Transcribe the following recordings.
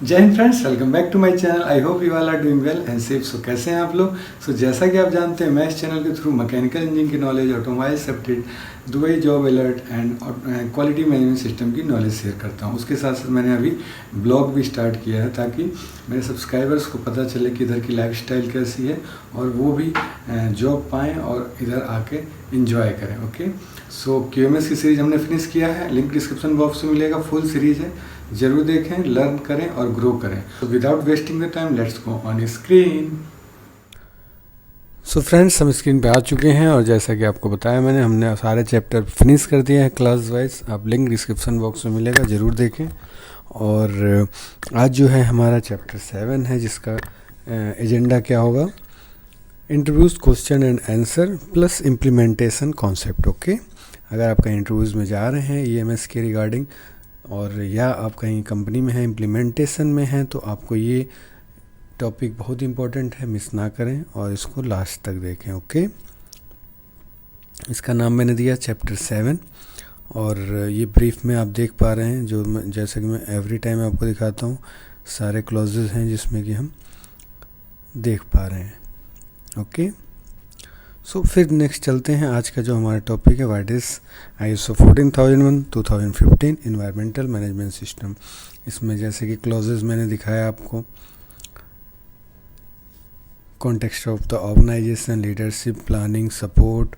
जय हिंद friends, welcome back to my channel. I hope you all are doing well and safe. So कैसे हैं आप लोग? जैसा कि आप जानते हैं, मैं इस चैनल के थ्रू मैकेनिकल इंजीनियरिंग की knowledge, automobile safety, Dubai job alert and quality management system की नॉलेज शेयर करता हूं। उसके साथ साथ मैंने अभी ब्लॉग भी स्टार्ट किया है ताकि मेरे सब्सक्राइबर्स को पता चले कि इधर की लाइफस्टाइल कैसी है और वो भी जॉब पाएँ और इधर आके इंजॉय करें। ओके, सो QMS की सीरीज़ हमने फिनिश किया है, लिंक डिस्क्रिप्शन बॉक्स में मिलेगा। फुल सीरीज़ है, जरूर देखें, लर्न करें और ग्रो करें। So without wasting the time, let's go on screen. So friends, हम स्क्रीन पे आ चुके हैं और जैसा कि आपको बताया मैंने, हमने सारे चैप्टर फिनिश कर दिए हैं क्लास वाइज। आप लिंक डिस्क्रिप्शन बॉक्स में मिलेगा, ज़रूर देखें। और आज जो है हमारा चैप्टर 7 है, जिसका एजेंडा क्या होगा, interviews question and answer plus implementation concept. Okay, अगर आप कहीं इंटरव्यूज़ में जा रहे हैं EMS के रिगार्डिंग, और या आप कहीं कंपनी में हैं, इम्प्लीमेंटेशन में हैं, तो आपको ये टॉपिक बहुत इंपॉर्टेंट है, मिस ना करें और इसको लास्ट तक देखें। ओके, इसका नाम मैंने दिया चैप्टर 7 और ये ब्रीफ में आप देख पा रहे हैं, जो जैसे कि मैं एवरी टाइम आपको दिखाता हूँ, सारे क्लॉजेज हैं जिसमें कि हम देख पा रहे हैं। ओके, सो फिर नेक्स्ट चलते हैं। आज का जो हमारा टॉपिक है, what is ISO 14001 2015 environmental management system. इसमें जैसे कि क्लॉजेज मैंने दिखाया आपको, context of the organization, leadership, planning, support,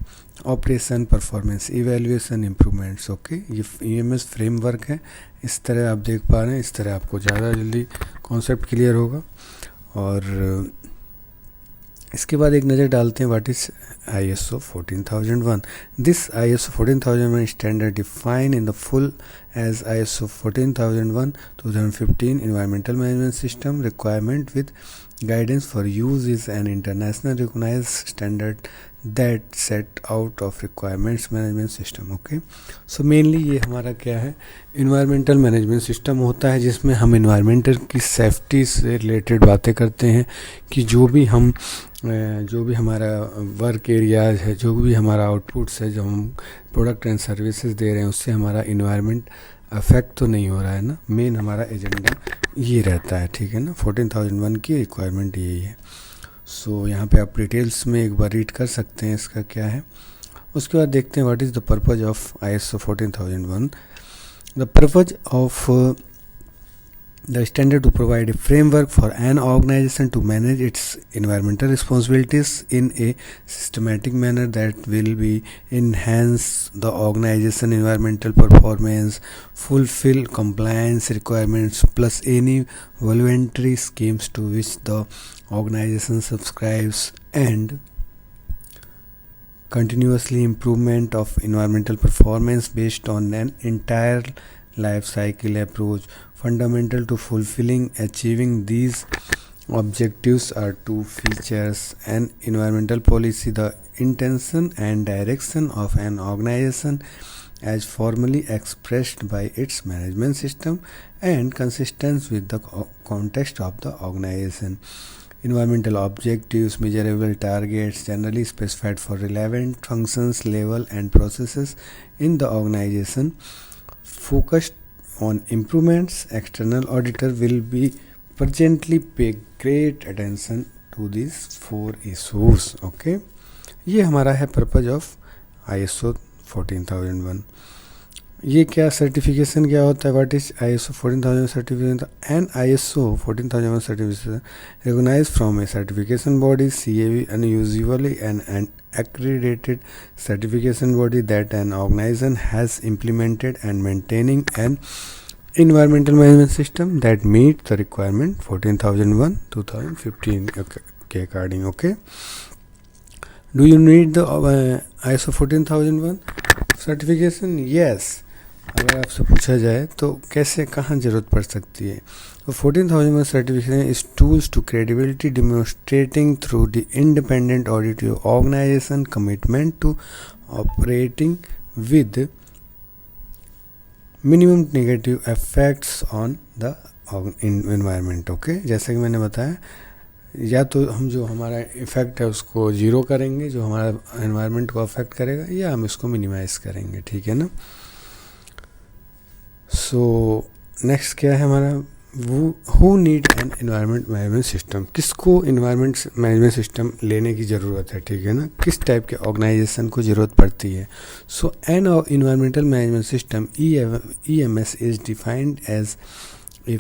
operation, performance, evaluation, improvements. Okay, ये EMS फ्रेमवर्क है। इस तरह आप देख पा रहे हैं, इस तरह आपको ज़्यादा जल्दी कॉन्सेप्ट क्लियर होगा। और इसके बाद एक नज़र डालते हैं, what is ISO 14001। This ISO 14001 standard define in the full as ISO 14001 2015 environmental management system requirement with guidance for use is an international recognized standard that set out of requirements management system। Okay, so mainly ये हमारा क्या है, environmental management system होता है, जिसमें हम environmental की safety से रिलेटेड बातें करते हैं कि जो भी हमारा वर्क एरियाज है, जो भी हमारा आउटपुट्स है, जो हम प्रोडक्ट एंड सर्विसेज दे रहे हैं, उससे हमारा इन्वायरमेंट अफेक्ट तो नहीं हो रहा है ना। मेन हमारा एजेंडा ये रहता है, ठीक है ना। 14001 की रिक्वायरमेंट यही है। सो यहाँ पे आप डिटेल्स में एक बार रीड कर सकते हैं इसका क्या है। उसके बाद देखते हैं what is the purpose of ISO 14001। The purpose of the standard to provide a framework for an organization to manage its environmental responsibilities in a systematic manner that will be enhance the organization environmental performance, fulfill compliance requirements, plus any voluntary schemes to which the organization subscribes, and continuously improvement of environmental performance based on an entire life cycle approach. Fundamental to fulfilling achieving these objectives are two features: an environmental policy, the intention and direction of an organization as formally expressed by its management system and consistent with the context of the organization. Environmental objectives, measurable targets generally specified for relevant functions, level and processes in the organization, focused on improvements. External auditor will be presently pay great attention to these 4 issues। Okay, ये हमारा है purpose of ISO 14001। ये क्या certification क्या होता है, what is ISO 14001 certification? An ISO 14001 certification recognized from a certification body, CAB, and usually an accredited certification body that an organization has implemented and maintaining an environmental management system that meet the requirement 14001 2015 के according। okay, do you need the ISO 14001 certification? yes। अगर आपसे पूछा जाए तो कैसे, कहाँ ज़रूरत पड़ सकती है, तो 14001 certification is tools to credibility demonstrating through the independent audit your organization commitment to operating with minimum negative effects on the environment. Okay, जैसे कि मैंने बताया, या तो हम जो हमारा इफ़ेक्ट है उसको ज़ीरो करेंगे, जो हमारा एनवायरनमेंट को अफेक्ट करेगा, या हम इसको मिनिमाइज़ करेंगे, ठीक है ना। सो नेक्स्ट क्या है हमारा, who need an environment management system, किसको इन्वायरमेंट मैनेजमेंट सिस्टम लेने की ज़रूरत है, ठीक है ना, किस टाइप के ऑर्गेनाइजेशन को ज़रूरत पड़ती है. So an environmental management system EMS is defined as a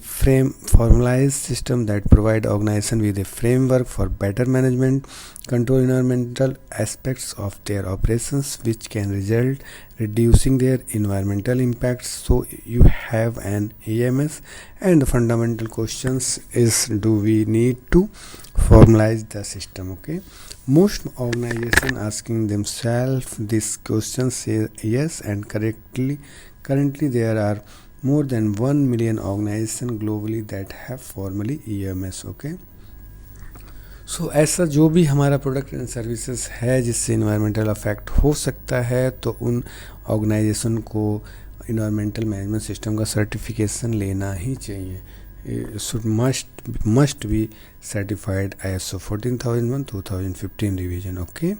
formalized system that provide organization with a framework for better management, control environmental aspects of their operations, which can result reducing their environmental impacts. So you have an EMS, and the fundamental questions is, do we need to formalize the system? Okay, most organization asking themselves this question say yes, and currently there are more than 1 million organizations globally that have formally EMS. Okay, so ऐसा जो भी हमारा product and services है जिससे environmental affect हो सकता है, तो उन ऑर्गेनाइजेशन को इन्वायरमेंटल मैनेजमेंट सिस्टम का सर्टिफिकेशन लेना ही चाहिए. Should must be certified ISO 14001 2015 revision. Okay,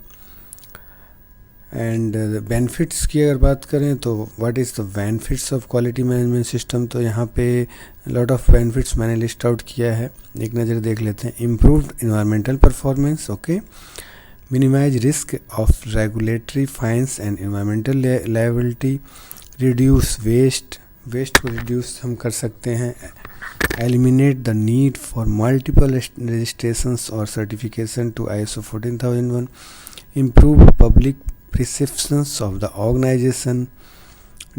and benefits की अगर बात करें तो what is the benefits of quality management system, तो यहाँ पे लॉट ऑफ बेनिफिट्स मैंने लिस्ट आउट किया है, एक नज़र देख लेते हैं. Improved environmental performance, okay, minimize risk of regulatory fines and environmental liability, reduce waste को रिड्यूस हम कर सकते हैं, eliminate the need for multiple registrations और certification to ISO 14001, improve public perceptions of the organization,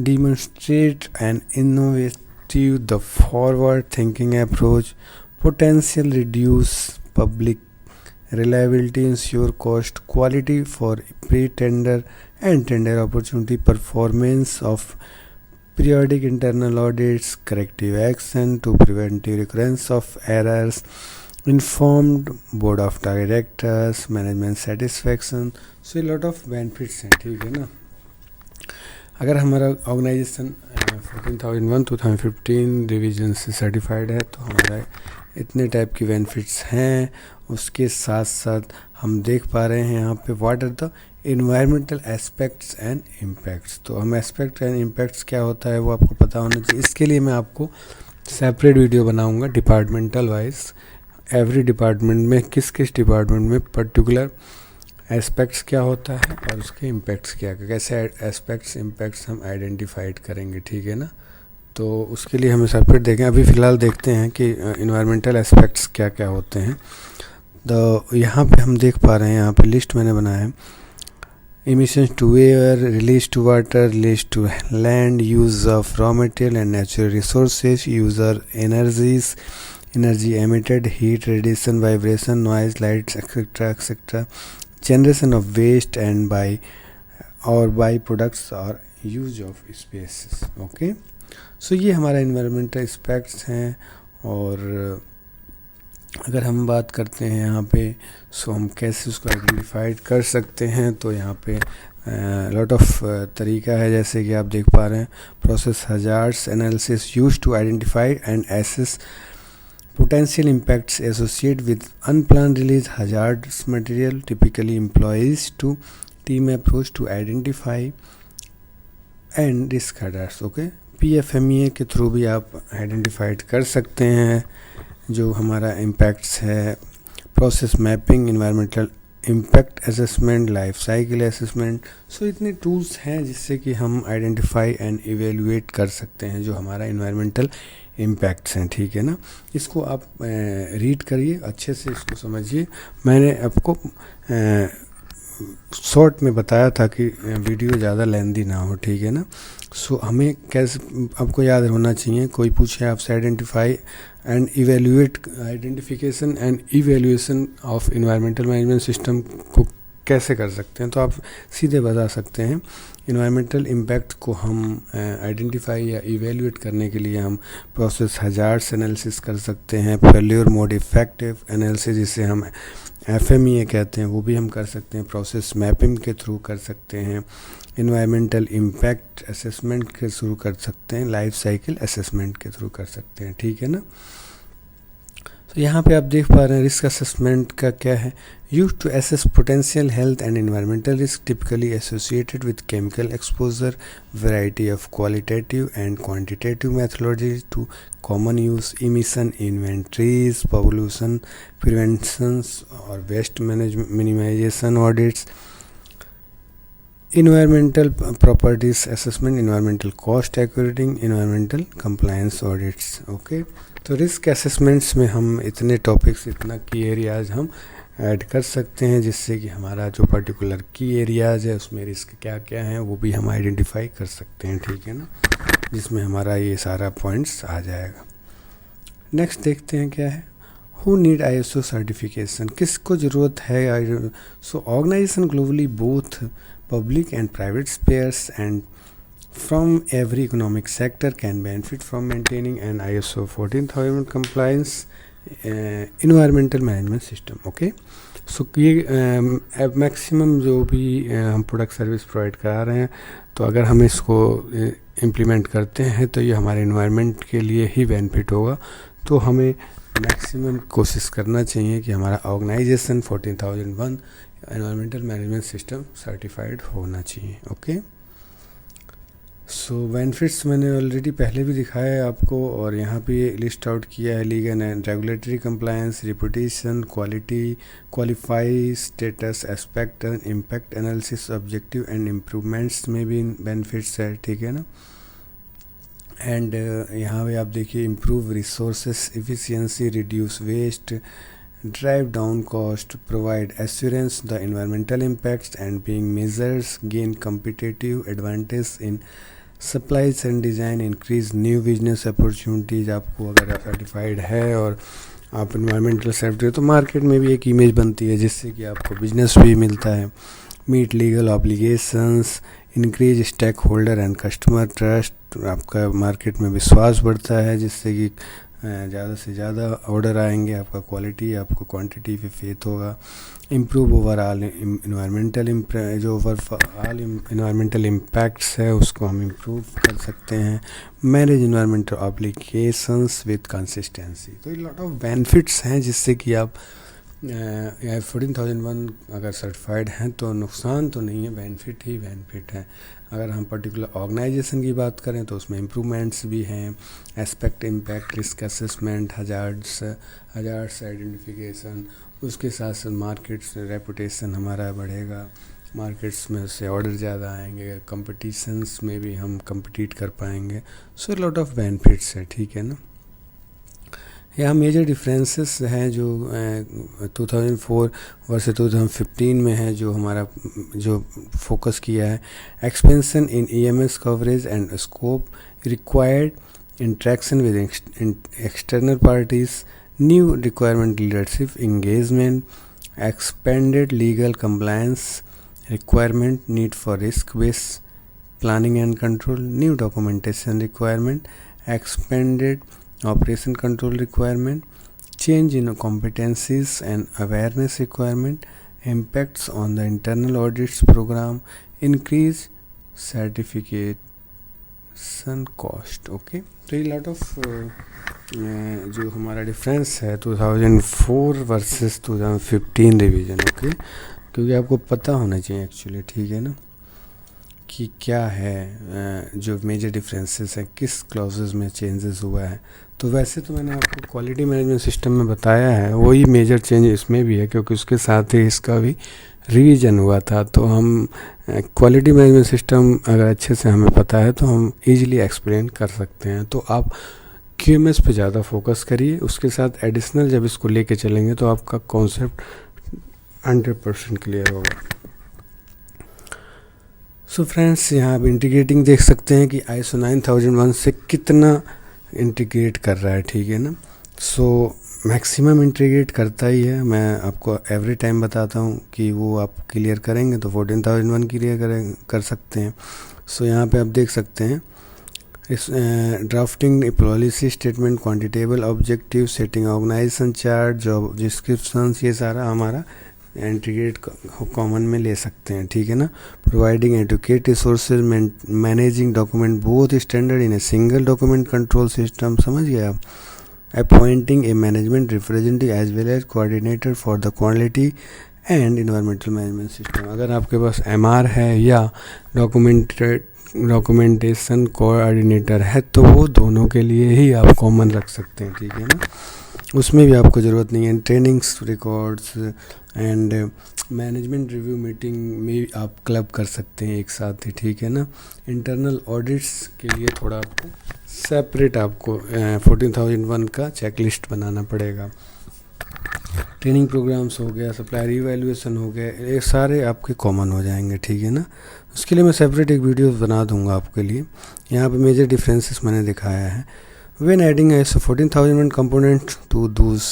demonstrate an innovative, the forward-thinking approach, potential reduce public reliability, ensure cost quality for pre-tender and tender opportunity, performance of periodic internal audits, corrective action to prevent the recurrence of errors, informed board of directors, management satisfaction. सो ये lot of benefits हैं, ठीक है ना. अगर हमारा organization 14001 2015 revision से certified है तो हमारा इतने टाइप की बेनिफिट्स हैं. उसके साथ साथ हम देख पा रहे हैं यहाँ पे what are the environmental aspects and impacts. तो हम एस्पेक्ट एंड इम्पैक्ट्स क्या होता है वो आपको पता होना चाहिए. इसके लिए मैं आपको सेपरेट वीडियो बनाऊँगा डिपार्टमेंटल वाइज, एवरी डिपार्टमेंट में किस डिपार्टमेंट में पर्टिकुलर एस्पेक्ट्स क्या होता है और उसके इम्पैक्ट्स क्या, कैसे एस्पेक्ट्स इम्पैक्ट्स हम आइडेंटिफाइड करेंगे, ठीक है ना. तो उसके लिए हमें सेपरेट देखें. अभी फ़िलहाल देखते हैं कि इन्वायरमेंटल एस्पेक्ट्स क्या क्या होते हैं. तो यहाँ पे हम देख पा रहे हैं, यहाँ पे लिस्ट मैंने बनाया है. emissions to air, release to water, release to land, use of raw material and natural resources, user energies, energy emitted, heat, radiation, vibration, noise, lights, etc., generation of waste and by products or use of spaces. Okay, so ये हमारा environmental aspects हैं. और अगर हम बात करते हैं यहाँ पे, सो हम कैसे उसको आइडेंटिफाइड कर सकते हैं, तो यहाँ पे लॉट ऑफ तरीका है. जैसे कि आप देख पा रहे हैं, process hazards analysis use to identify and assess potential impacts associated with unplanned release hazardous material, typically employs to team approach to identify and risk hazards. Okay, PFMEA के थ्रू भी आप आइडेंटिफाइड कर सकते हैं जो हमारा इम्पैक्ट्स है. Process mapping, environmental impact assessment, life cycle assessment. So इतने टूल्स हैं जिससे कि हम आइडेंटिफाई एंड इवेलुएट कर सकते हैं जो हमारा इन्वायरमेंटल इम्पैक्ट्स हैं, ठीक है ना. इसको आप रीड करिए, अच्छे से इसको समझिए. मैंने आपको शॉर्ट में बताया था कि वीडियो ज़्यादा लेंदी ना हो, ठीक है ना. सो हमें कैसे आपको याद होना चाहिए, कोई पूछे आपसे identify and evaluate, identification and evaluation of environmental management system को कैसे कर सकते हैं, तो आप सीधे बता सकते हैं. इन्वायरमेंटल इम्पैक्ट को हम आइडेंटिफाई या इवेल्युएट करने के लिए हम प्रोसेस हजार्ड्स एनालिसिस कर सकते हैं, फेल्योर मोड इफेक्टिव एनालिसिस जिसे हम FMEA कहते हैं वो भी हम कर सकते हैं, प्रोसेस मैपिंग के थ्रू कर सकते हैं, इन्वायरमेंटल इम्पैक्ट असेसमेंट के थ्रू कर सकते हैं, लाइफ साइकिल असेसमेंट के थ्रू कर सकते हैं, ठीक है ना. तो यहाँ पे आप देख पा रहे हैं रिस्क असेसमेंट का क्या है, use to assess potential health and environmental risk typically associated with chemical exposure, variety of qualitative and quantitative methodology to common use, emission inventories, pollution preventions और waste management minimisation audits, environmental properties assessment, environmental cost accounting, environmental compliance audits. Okay, तो risk assessments में हम इतने topics, इतना की areas हम add कर सकते हैं जिससे कि हमारा जो पर्टिकुलर की एरियाज है उसमें रिस्क क्या क्या हैं वो भी हम आइडेंटिफाई कर सकते हैं, ठीक है ना, जिसमें हमारा ये सारा पॉइंट्स आ जाएगा। नेक्स्ट देखते हैं क्या है, हु नीड ISO सर्टिफिकेशन, किसको ज़रूरत है। So organisation globally both public and private spheres and from every economic sector can benefit from maintaining an ISO 14000 compliance environmental management system। Okay, so ये maximum जो भी हम प्रोडक्ट सर्विस प्रोवाइड करा रहे हैं, तो अगर हम इसको इम्प्लीमेंट करते हैं तो ये हमारे इन्वायरमेंट के लिए ही बेनिफिट होगा। तो हमें मैक्सिमम कोशिश करना चाहिए कि हमारा organization 14001 environmental management system certified होना चाहिए। ओके, सो बेनिफिट्स मैंने ऑलरेडी पहले भी दिखाया है आपको, और यहाँ पे ये लिस्ट आउट किया है, legal and regulatory compliance, reputation, quality, qualify, status, aspect, impact analysis, objective and improvements में भी बेनिफिट्स है, ठीक है ना। एंड यहाँ पे आप देखिए, improve resources efficiency, reduce waste, drive down cost, provide assurance the environmental impacts and being measures, gain competitive advantage in supplies and design, increase new business opportunities। आपको अगर सर्टिफाइड है और आप इन्वायरमेंटल सेफ्टी, तो मार्केट में भी एक image बनती है जिससे कि आपको बिजनेस भी मिलता है। Meet legal obligations, increase stakeholder and customer trust, आपका मार्केट में विश्वास बढ़ता है जिससे कि ज़्यादा से ज़्यादा ऑर्डर आएंगे, आपका क्वालिटी, आपको क्वांटिटी पे फेथ होगा। इम्प्रूव ओवरऑल इन्वायरमेंटल, जो ओवरऑल इन्वायरमेंटल इम्पैक्ट्स है उसको हम इम्प्रूव कर सकते हैं। Manage environmental obligations with consistency, तो ये लॉट ऑफ बेनिफिट्स हैं जिससे कि आप 14001 अगर सर्टिफाइड हैं तो नुकसान तो नहीं है, बेनिफिट ही बेनिफिट है। अगर हम पर्टिकुलर ऑर्गेनाइजेशन की बात करें तो उसमें इम्प्रूवमेंट्स भी हैं, aspect, impact, risk assessment, hazards identification, उसके साथ साथ मार्केट्स रेपुटेशन हमारा बढ़ेगा, मार्केट्स में से ऑर्डर ज़्यादा आएंगे, कंपटीशंस में भी हम compete कर पाएंगे। सो लॉट ऑफ बेनिफिट्स है, ठीक है ना। यहाँ मेजर डिफरेंसेस हैं जो 2004 वर्सेस 2015 में है, जो हमारा जो फोकस किया है। Expansion in EMS coverage and scope, required interaction with external parties, new requirement leadership engagement, expanded legal compliance requirement, need for risk based planning and control, new documentation requirement, expanded operation control requirement, change in competencies and awareness requirement, impacts on the internal audits program, increase certification cost। Okay, तो ये lot of जो हमारा difference है 2004 versus 2015 revision. Okay, क्योंकि आपको पता होना चाहिए एक्चुअली, ठीक है ना, कि क्या है जो मेजर डिफरेंसेस हैं, किस क्लॉजेस में चेंजेस हुआ है। तो वैसे तो मैंने आपको क्वालिटी मैनेजमेंट सिस्टम में बताया है, वही मेजर चेंज इसमें भी है क्योंकि उसके साथ ही इसका भी रिवीजन हुआ था। तो हम क्वालिटी मैनेजमेंट सिस्टम अगर अच्छे से हमें पता है तो हम इजीली एक्सप्लेन कर सकते हैं। तो आप QMS पे ज़्यादा फोकस करिए, उसके साथ एडिशनल जब इसको लेके चलेंगे तो आपका कॉन्सेप्ट 100% क्लियर होगा। सो फ्रेंड्स, यहाँ आप इंटीग्रेटिंग देख सकते हैं कि ISO 9001 से कितना इंटीग्रेट कर रहा है, ठीक है ना। सो मैक्सिमम इंटीग्रेट करता ही है। मैं आपको एवरी टाइम बताता हूँ कि वो आप क्लियर करेंगे तो 14001 क्लियर कर सकते हैं। सो यहाँ पे आप देख सकते हैं इस drafting policy statement, quantifiable objective, setting organisation chart, job descriptions, ये सारा हमारा इंटीग्रेट कॉमन में ले सकते हैं, ठीक है ना। Providing educate resources, managing document both standard in a single document control system, समझ गए आप। appointing a management representative as well as coordinator for the quality and environmental management system. अगर आपके पास MR है या डॉक्यूमेंटेशन कोऑर्डिनेटर है तो वो दोनों के लिए ही आप कॉमन रख सकते हैं, ठीक है ना। उसमें भी आपको ज़रूरत नहीं है। Trainings records and management review meeting में आप क्लब कर सकते हैं एक साथ ही, ठीक है ना। इंटरनल ऑडिट्स के लिए थोड़ा आपको सेपरेट आपको 14001 का चेकलिस्ट बनाना पड़ेगा। ट्रेनिंग प्रोग्राम्स हो गया, सप्लायर इवैल्यूएशन हो गया, ये सारे आपके कॉमन हो जाएंगे, ठीक है ना। उसके लिए मैं सेपरेट एक वीडियो बना दूंगा आपके लिए। यहाँ पे मेजर डिफरेंसेस मैंने दिखाया है। When adding ISO 14001 component to those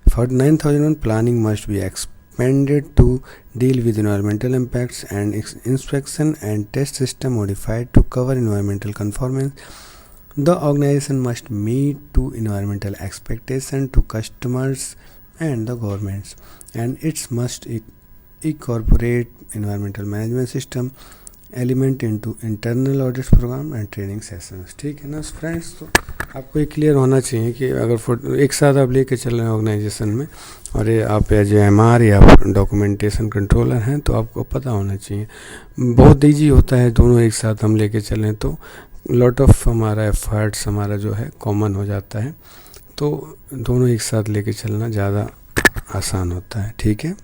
9001, planning must be expanded to deal with environmental impacts and inspection and test system modified to cover environmental conformance. The organization must meet to environmental expectation to customers and the governments, and it must incorporate environmental management system element into internal audit programme and training sessions, ठीक है ना friends. तो आपको ये clear होना चाहिए कि अगर एक साथ आप लेके चल रहे हैं ऑर्गेनाइजेशन में और ये आप एज MR या डॉक्यूमेंटेशन कंट्रोलर हैं तो आपको पता होना चाहिए। बहुत ईजी होता है दोनों एक साथ हम लेके चलें तो लॉट ऑफ हमारा एफर्ट्स हमारा जो है कॉमन हो जाता है, तो दोनों एक साथ लेके चलना ज़्यादा आसान होता है, ठीक है।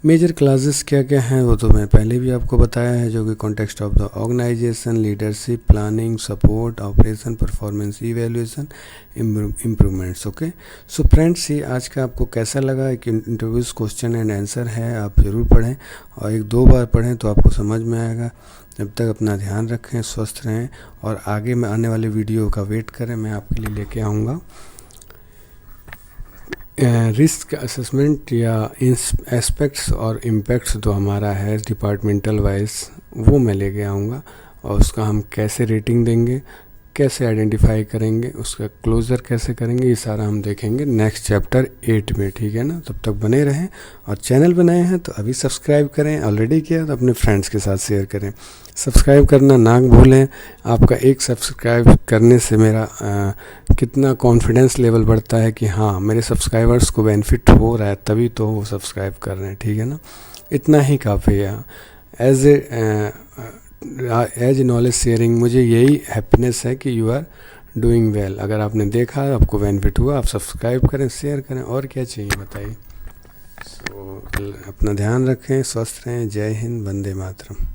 मेजर क्लासेस क्या क्या हैं वो तो मैं पहले भी आपको बताया है, जो कि context of the organization, leadership, planning, support, operation, performance evaluation, improvements. Okay, so friends ये आज का आपको कैसा लगा। एक इंटरव्यूज़ क्वेश्चन एंड आंसर है, आप ज़रूर पढ़ें और 1-2 बार पढ़ें तो आपको समझ में आएगा। जब तक अपना ध्यान रखें, स्वस्थ रहें और आगे में आने वाले वीडियो का वेट करें, मैं आपके लिए लेके आऊँगा रिस्क असेसमेंट या एस्पेक्ट्स और इम्पैक्ट्स जो हमारा है डिपार्टमेंटल वाइज वो मैं लेके आऊँगा और उसका हम कैसे रेटिंग देंगे, कैसे आइडेंटिफाई करेंगे, उसका क्लोज़र कैसे करेंगे, ये सारा हम देखेंगे नेक्स्ट चैप्टर 8 में, ठीक है ना। तब तक बने रहें और चैनल पर नए हैं तो अभी सब्सक्राइब करें, ऑलरेडी किया तो अपने फ्रेंड्स के साथ शेयर करें। सब्सक्राइब करना ना भूलें। आपका एक सब्सक्राइब करने से मेरा कितना कॉन्फिडेंस लेवल बढ़ता है कि हाँ मेरे सब्सक्राइबर्स को बेनिफिट हो रहा है, तभी तो वो सब्सक्राइब कर रहे हैं, ठीक है ना। इतना ही काफ़ी है। एज ए नॉलेज शेयरिंग मुझे यही हैप्पीनेस है कि यू आर डूइंग वेल। अगर आपने देखा, आपको बेनिफिट हुआ, आप सब्सक्राइब करें, शेयर करें, और क्या चाहिए बताइए। सो अपना ध्यान रखें, स्वस्थ रहें। जय हिंद, वंदे मातरम।